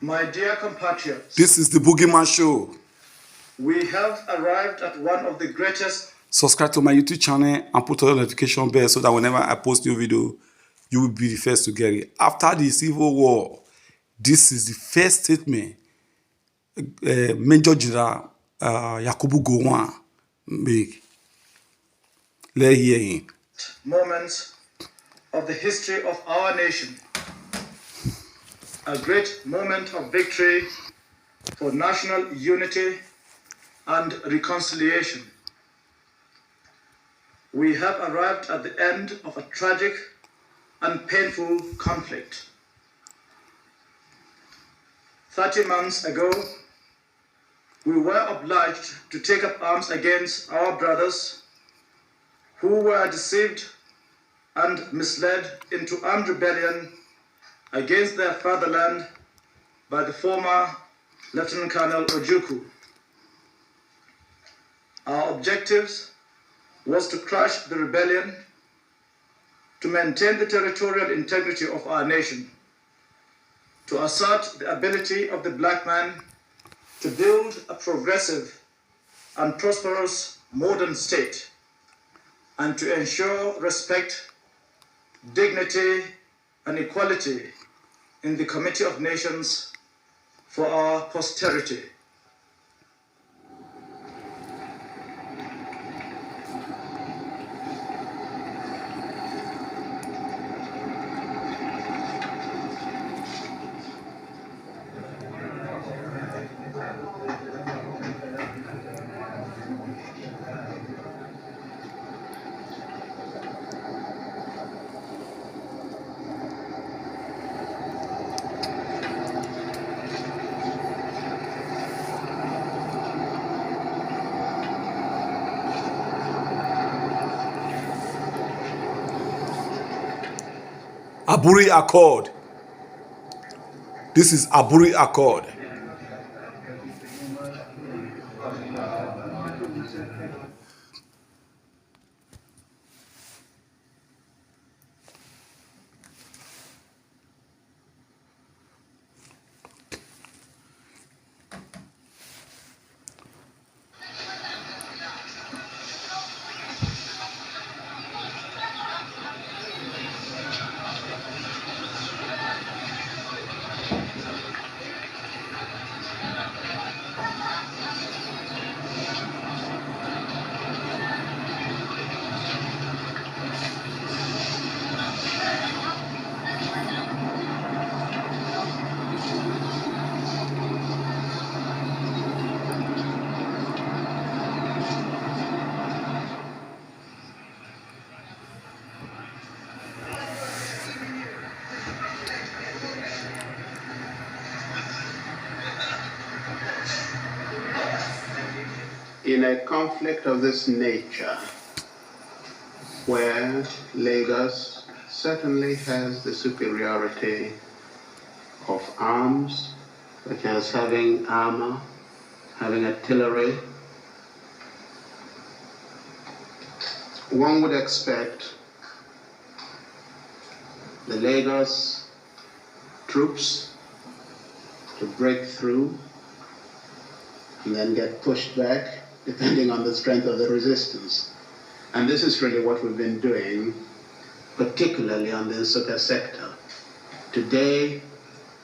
My dear compatriots, this is the Boogeyman Show. We have arrived at one of the greatest. Subscribe to my YouTube channel and put on the notification bell so that whenever I post new video, you will be the first to get it. After the Civil War, this is the first statement Major General Yakubu Gowon make. Let's hear him. Moments of the history of our nation. A great moment of victory for national unity and reconciliation. We have arrived at the end of a tragic and painful conflict. 30 months ago, we were obliged to take up arms against our brothers who were deceived and misled into armed rebellion against their fatherland by the former Lieutenant Colonel Ojukwu. Our objectives was to crush the rebellion, to maintain the territorial integrity of our nation, to assert the ability of the black man to build a progressive and prosperous modern state, and to ensure respect, dignity, and equality in the Committee of Nations for our posterity. Aburi Accord. This is Aburi Accord. In a conflict of this nature, where Lagos certainly has the superiority of arms, such as having armor, having artillery, one would expect the Lagos troops to break through and then get pushed back, depending on the strength of the resistance. And this is really what we've been doing, particularly on the Nsukka sector. Today,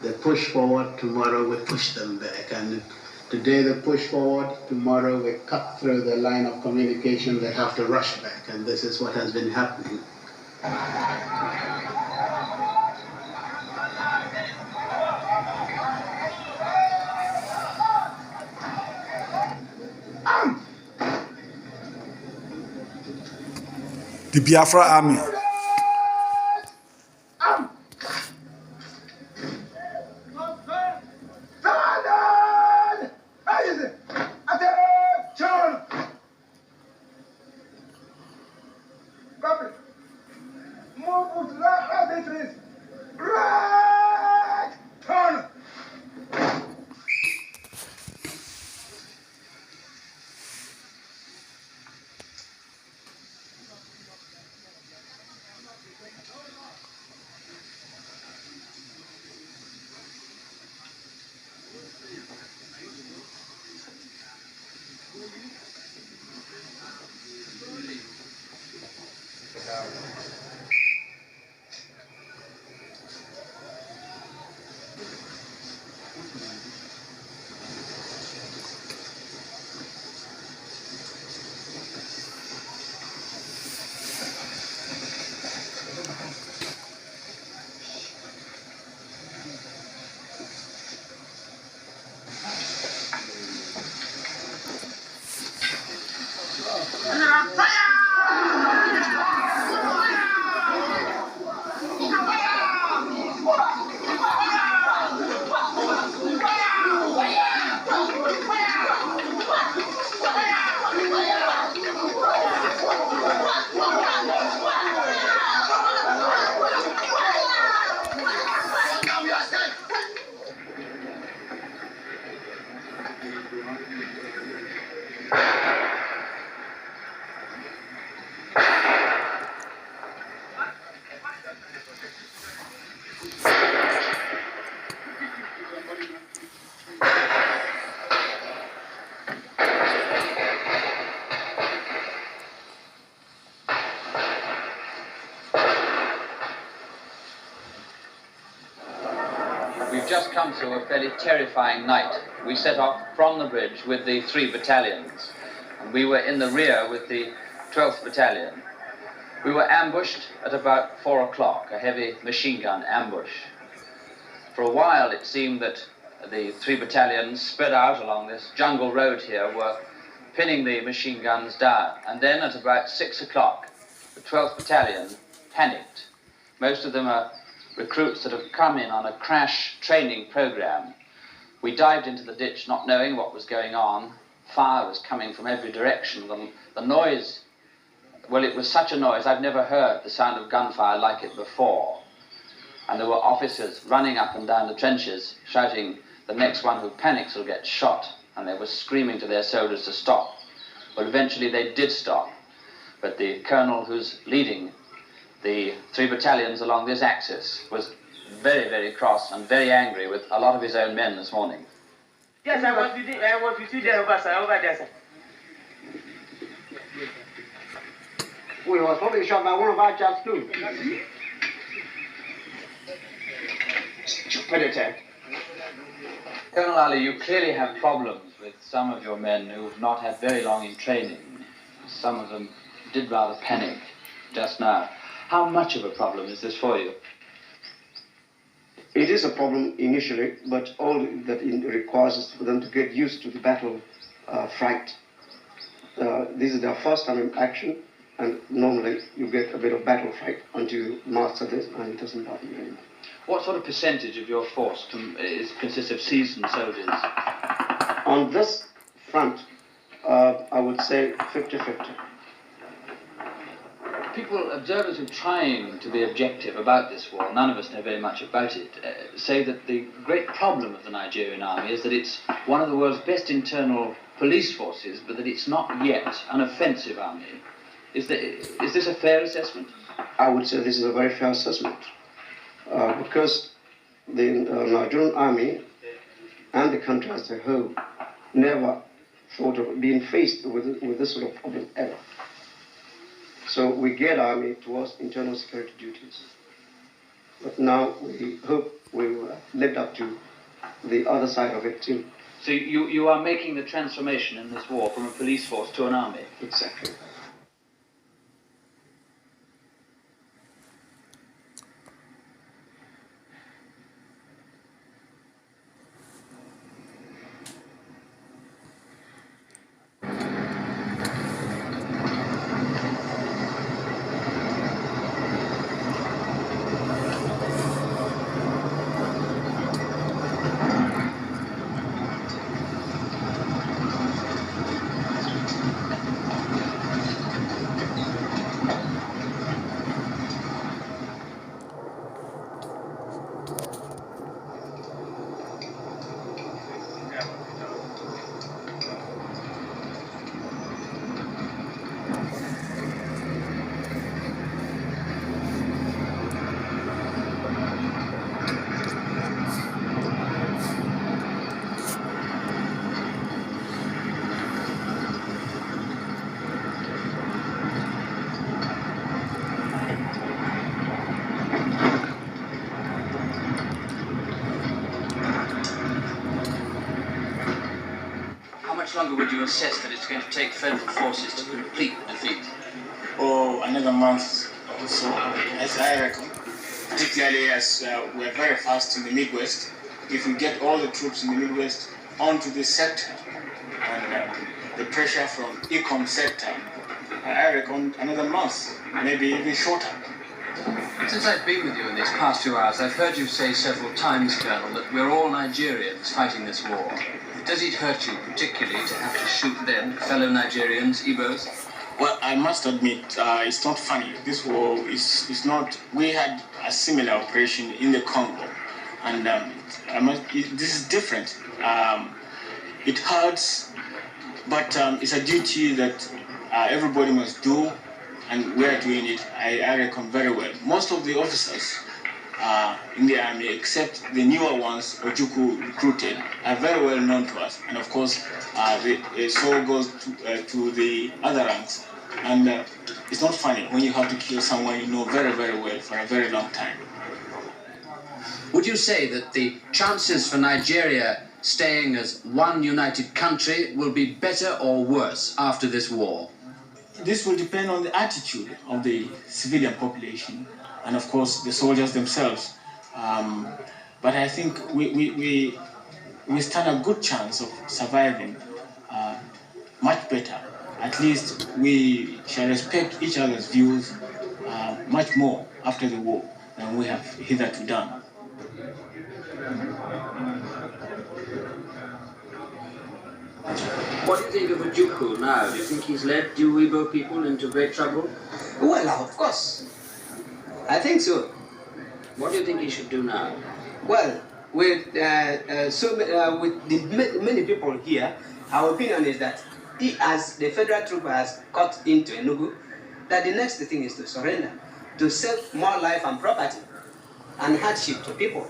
they push forward, tomorrow we push them back. And today they push forward, tomorrow we cut through the line of communication, they have to rush back. And this is what has been happening. The Biafra army. We've just come to a fairly terrifying night. We set off from the bridge with the 3 battalions, and we were in the rear with the 12th Battalion. We were ambushed at about 4 o'clock, a heavy machine gun ambush. For a while it seemed that the 3 battalions spread out along this jungle road here were pinning the machine guns down, and then at about 6 o'clock the 12th Battalion panicked. Most of them are recruits that have come in on a crash training program. We dived into the ditch not knowing what was going on. Fire was coming from every direction. The noise, well, it was such a noise. I've never heard the sound of gunfire like it before. And there were officers running up and down the trenches shouting, "The next one who panics will get shot." And they were screaming to their soldiers to stop. Well, eventually they did stop. But the colonel who's leading the 3 battalions along this axis was very, very cross and very angry with a lot of his own men this morning. Yes, I was with you there over there, sir. We were probably shot by one of our chaps too. Stupid attack. Colonel Ali, you clearly have problems with some of your men who've not had very long in training. Some of them did rather panic just now. How much of a problem is this for you? It is a problem initially, but all that it requires is for them to get used to the battle fright. This is their first time in action, and normally you get a bit of battle fright until you master this, and it doesn't bother you anymore. What sort of percentage of your force consists of seasoned soldiers? On this front, I would say 50-50. People, observers who are trying to be objective about this war, none of us know very much about it, say that the great problem of the Nigerian army is that it's one of the world's best internal police forces, but that it's not yet an offensive army. Is this a fair assessment? I would say this is a very fair assessment, because the Nigerian army and the country as a whole never thought of being faced with this sort of problem ever. So we get army towards internal security duties. But now we hope we will have lived up to the other side of it too. So you are making the transformation in this war from a police force to an army? Exactly. How much longer would you assess that it's going to take federal forces to complete the defeat? Or another month or so, as I reckon. Particularly as we're very fast in the Midwest. If we get all the troops in the Midwest onto this sector, and the pressure from ECOM sector, I reckon another month, maybe even shorter. Since I've been with you in these past few hours, I've heard you say several times, Colonel, that we're all Nigerians fighting this war. Does it hurt you particularly to have to shoot them, fellow Nigerians, Igbos? Well, I must admit, it's not funny. This war is not... We had a similar operation in the Congo, and this is different. It hurts, but it's a duty that everybody must do, and we are doing it, I reckon, very well. Most of the officers in the army, except the newer ones, Ojukwu recruited, are very well known to us. And of course, so goes to the other ranks. And it's not funny when you have to kill someone you know very, very well for a very long time. Would you say that the chances for Nigeria staying as one united country will be better or worse after this war? This will depend on the attitude of the civilian population and, of course, the soldiers themselves. But I think we stand a good chance of surviving much better. At least we shall respect each other's views much more after the war than we have hitherto done. What do you think of Ojukwu now? Do you think he's led Igbo people into great trouble? Well, of course. I think so. What do you think he should do now? Well, with many people here, our opinion is that he, as the federal troop has cut into Enugu, that the next thing is to surrender, to save more life and property and hardship to people.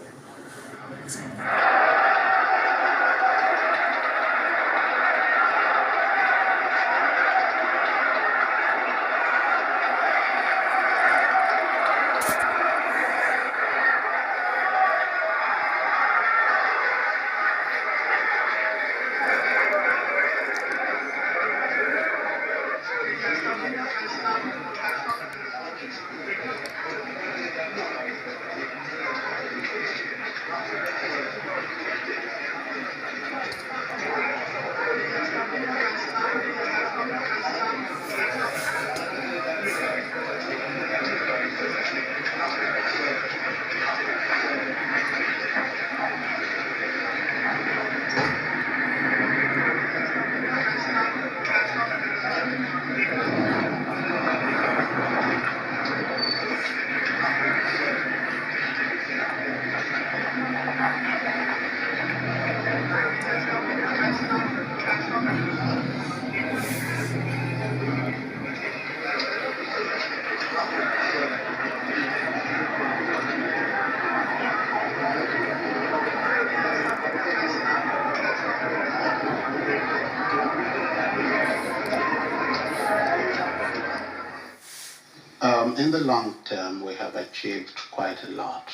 In the long term, we have achieved quite a lot,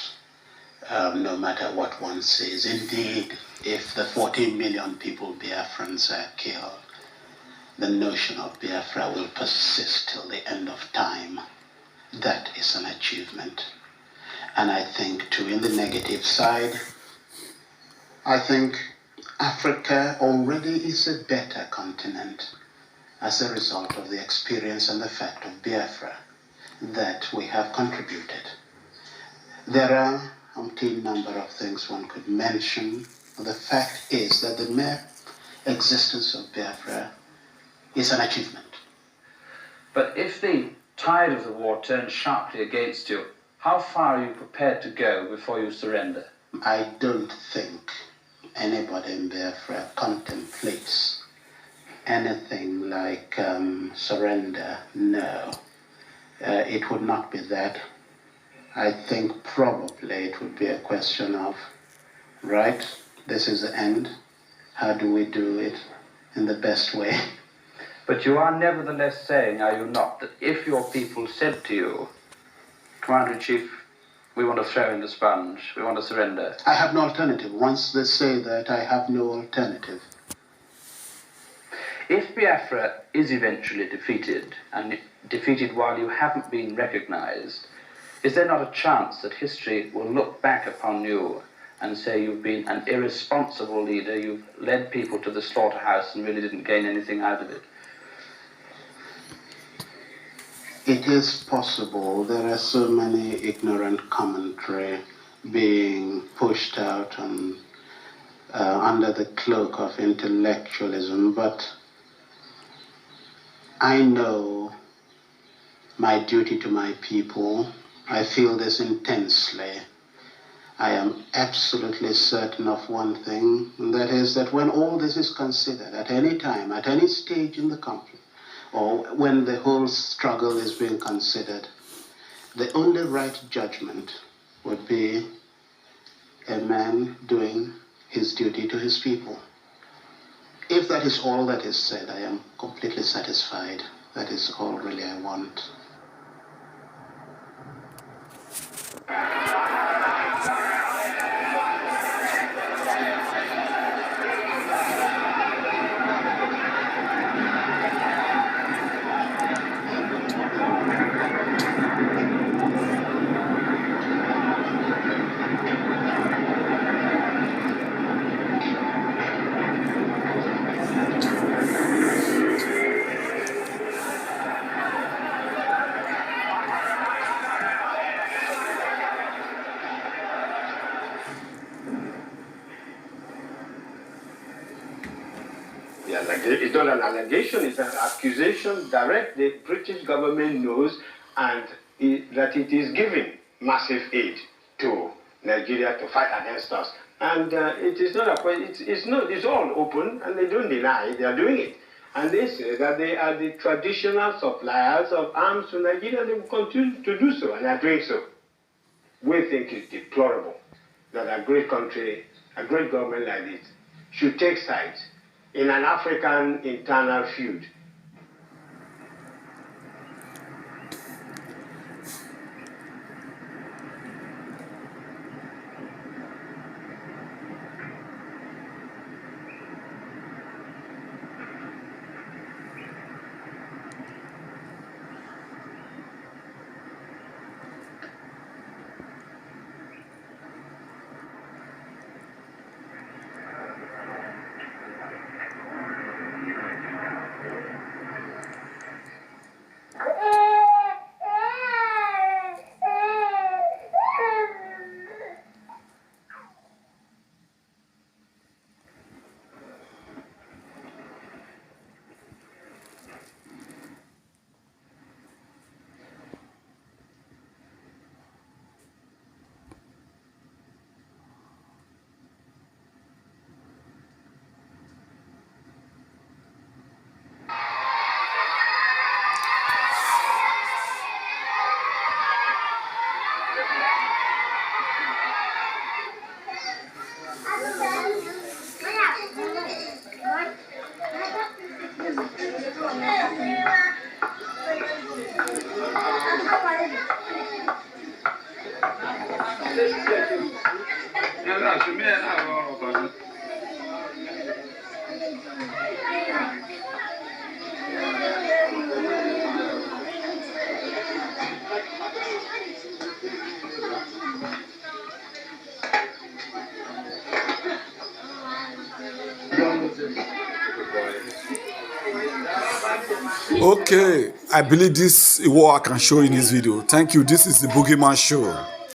no matter what one says. Indeed, if the 14 million people Biafrans are killed, the notion of Biafra will persist till the end of time. That is an achievement. And I think, too, in the negative side, I think Africa already is a better continent as a result of the experience and the fact of Biafra that we have contributed. There are umpteen number of things one could mention. The fact is that the mere existence of Biafra is an achievement. But if the tide of the war turns sharply against you, how far are you prepared to go before you surrender? I don't think anybody in Biafra contemplates anything like surrender. No. It would not be that. I think probably it would be a question of, right, this is the end. How do we do it in the best way? But you are nevertheless saying, are you not, that if your people said to you, Commander-in-Chief, we want to throw in the sponge, we want to surrender? I have no alternative. Once they say that, I have no alternative. If Biafra is eventually defeated, and defeated while you haven't been recognized, is there not a chance that history will look back upon you and say you've been an irresponsible leader, you've led people to the slaughterhouse and really didn't gain anything out of it? It is possible. There are so many ignorant commentary being pushed out and under the cloak of intellectualism, but I know my duty to my people. I feel this intensely. I am absolutely certain of one thing, and that is that when all this is considered, at any time, at any stage in the conflict, or when the whole struggle is being considered, the only right judgment would be a man doing his duty to his people. If that is all that is said, I am completely satisfied. That is all really I want. It's not an allegation, it's an accusation direct. The British government knows that it is giving massive aid to Nigeria to fight against us. And it is not a point, it's all open, and they don't deny they are doing it. And they say that they are the traditional suppliers of arms to Nigeria, and they will continue to do so, and they are doing so. We think it's deplorable that a great country, a great government like this, should take sides in an African internal feud. Okay, I believe this is what I can show in this video. Thank you. This is the Boogeyman Show.